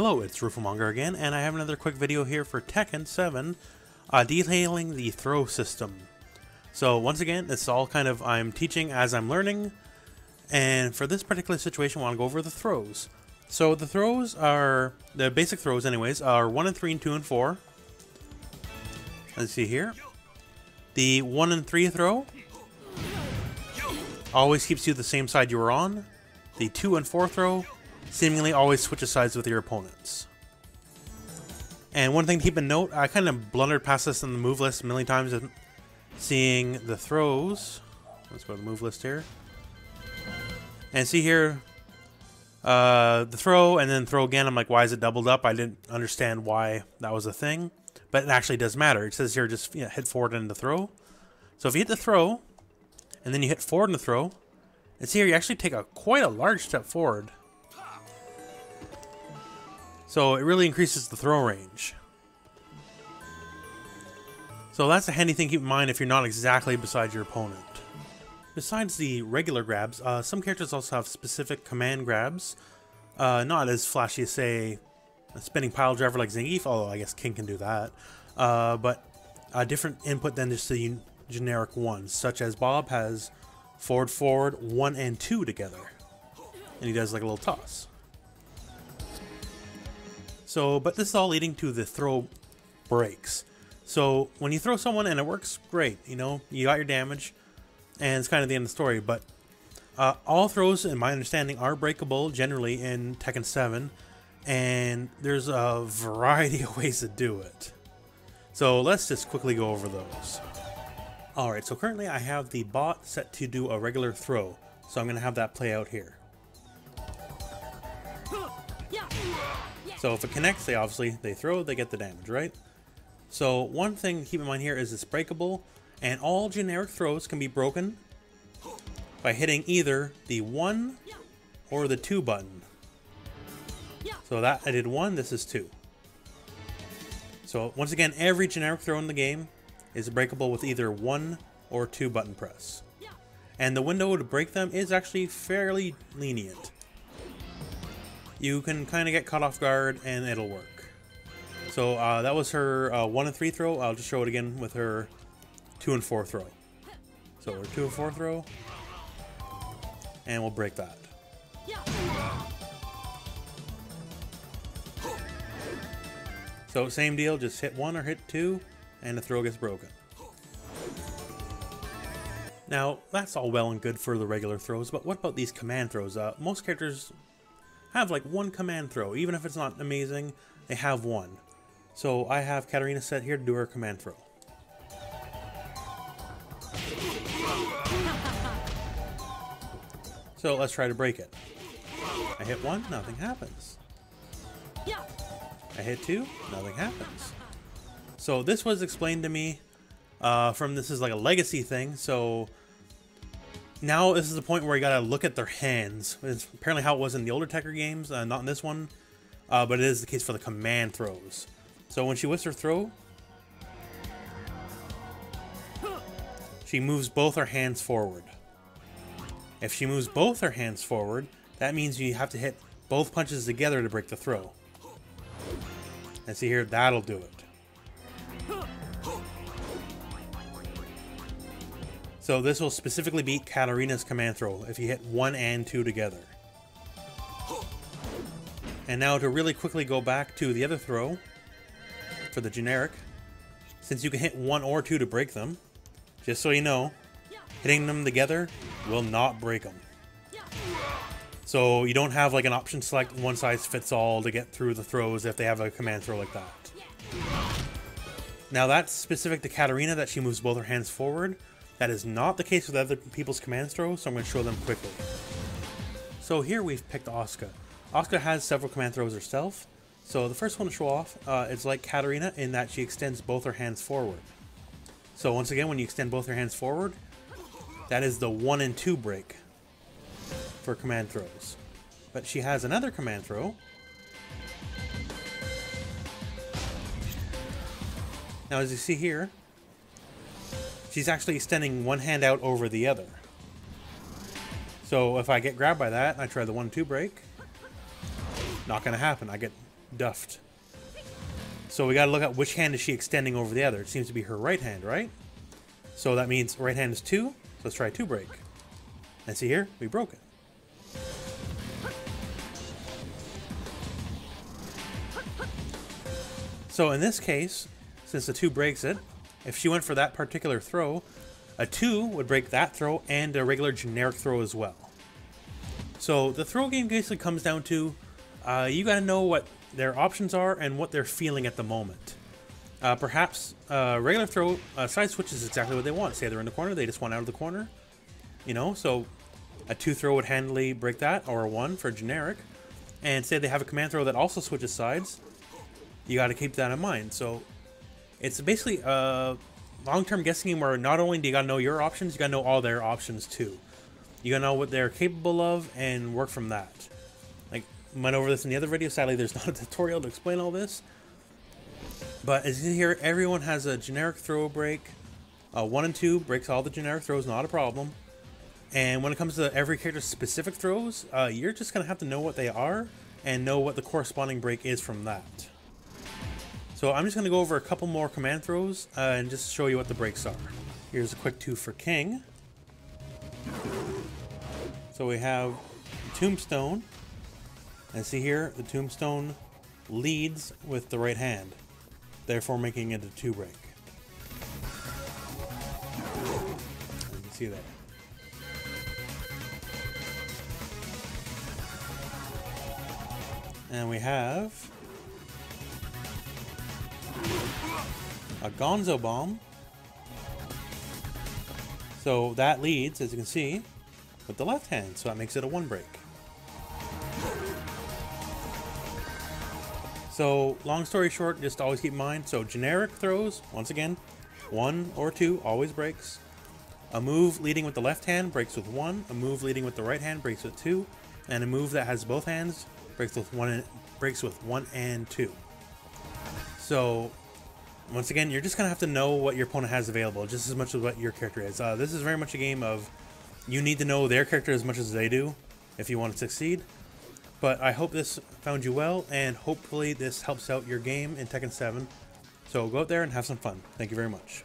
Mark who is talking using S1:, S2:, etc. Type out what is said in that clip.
S1: Hello, it's rooflemonger again, and I have another quick video here for Tekken 7, detailing the throw system. So once again, it's all kind of I'm teaching as I'm learning, and for this particular situation I want to go over the throws. So the throws are, the basic throws anyways, are 1 and 3 and 2 and 4. Let's see here. The 1 and 3 throw always keeps you the same side you were on. The 2 and 4 throw seemingly always switches sides with your opponents. And one thing to keep in note, I kind of blundered past this in the move list a million times, seeing the throws. Let's go to the move list here. And see here, the throw and then throw again. I'm like, why is it doubled up? I didn't understand why that was a thing, but it actually does matter. It says here just hit forward in the throw. So if you hit the throw and then you hit forward in the throw, and see here you actually take quite a large step forward. So it really increases the throw range. So that's a handy thing to keep in mind if you're not exactly beside your opponent. Besides the regular grabs, some characters also have specific command grabs. Not as flashy as, say, a spinning pile driver like Zangief, although I guess King can do that. But a different input than just the generic ones, such as Bob has forward, 1 and 2 together. And he does like a little toss. So, but this is all leading to the throw breaks. So when you throw someone and it works, great. You know, you got your damage, and it's kind of the end of the story. But all throws, in my understanding, are breakable generally in Tekken 7, and there's a variety of ways to do it. So let's just quickly go over those. Alright, so currently I have the bot set to do a regular throw, so I'm going to have that play out here. So if it connects, they throw, they get the damage, right? So one thing to keep in mind here is it's breakable, and all generic throws can be broken by hitting either the 1 or the 2 button. So that I did 1, this is 2. So once again, every generic throw in the game is breakable with either 1 or 2 button press. And the window to break them is actually fairly lenient. You can kind of get caught off guard and it'll work. So that was her 1 and 3 throw. I'll just show it again with her 2 and 4 throw. So her 2 and 4 throw, and we'll break that. So same deal, just hit 1 or hit 2 and the throw gets broken. Now that's all well and good for the regular throws, but what about these command throws? Most characters have like 1 command throw. Even if it's not amazing, they have 1. So I have Katarina set here to do her command throw. So let's try to break it. I hit 1, nothing happens. I hit 2, nothing happens. So this was explained to me from, this is like a legacy thing, so now this is the point where you gotta look at their hands. It's apparently how it was in the older Tekken games, not in this one, but it is the case for the command throws. So when she whips her throw, she moves both her hands forward. If she moves both her hands forward, that means you have to hit both punches together to break the throw. And see here, that'll do it. So this will specifically beat Katarina's command throw if you hit 1 and 2 together. And now to really quickly go back to the other throw for the generic, since you can hit 1 or 2 to break them, just so you know, hitting them together will not break them. So you don't have like an option select one size fits all to get through the throws if they have a command throw like that. Now that's specific to Katarina, that she moves both her hands forward. That is not the case with other people's command throws, so I'm going to show them quickly. So here we've picked Asuka. Asuka has several command throws herself. So the first one to show off is like Katarina in that she extends both her hands forward. So once again, when you extend both her hands forward, that is the 1 and 2 break for command throws. But she has another command throw. Now as you see here, she's actually extending one hand out over the other. So if I get grabbed by that, I try the 1-2 break. Not going to happen. I get duffed. So we gotta look at which hand is she extending over the other. It seems to be her right hand, right? So that means right hand is 2. So let's try 2 break. And see here, we broke it. So in this case, since the 2 breaks it, if she went for that particular throw, a 2 would break that throw and a regular generic throw as well. So the throw game basically comes down to you gotta know what their options are and what they're feeling at the moment. Perhaps regular throw side switch is exactly what they want. Say they're in the corner, they just want out of the corner. You know, so a 2 throw would handily break that, or a 1 for generic. And say they have a command throw that also switches sides. You got to keep that in mind. So it's basically a long-term guessing game where not only do you got to know your options, you got to know all their options too. You got to know what they're capable of and work from that. Like, went over this in the other video. Sadly, there's not a tutorial to explain all this. But as you can hear, everyone has a generic throw break. 1 and 2 breaks all the generic throws, not a problem. And when it comes to every character's specific throws, you're just going to have to know what they are and know what the corresponding break is from that. So I'm just going to go over a couple more command throws and just show you what the breaks are. Here's a quick 2 for King. So we have Tombstone. And see here, the Tombstone leads with the right hand, therefore making it a 2 break. You can see that. And we have a Gonzo Bomb. So that leads, as you can see, with the left hand, so that makes it a 1 break. So, long story short, just always keep in mind, so generic throws, once again, 1 or 2 always breaks. A move leading with the left hand breaks with 1, a move leading with the right hand breaks with 2, and a move that has both hands breaks with 1 and 2. So, once again, you're just going to have to know what your opponent has available, just as much as what your character is. This is very much a game of, you need to know their character as much as they do, if you want to succeed. But I hope this found you well, and hopefully this helps out your game in Tekken 7. So go out there and have some fun. Thank you very much.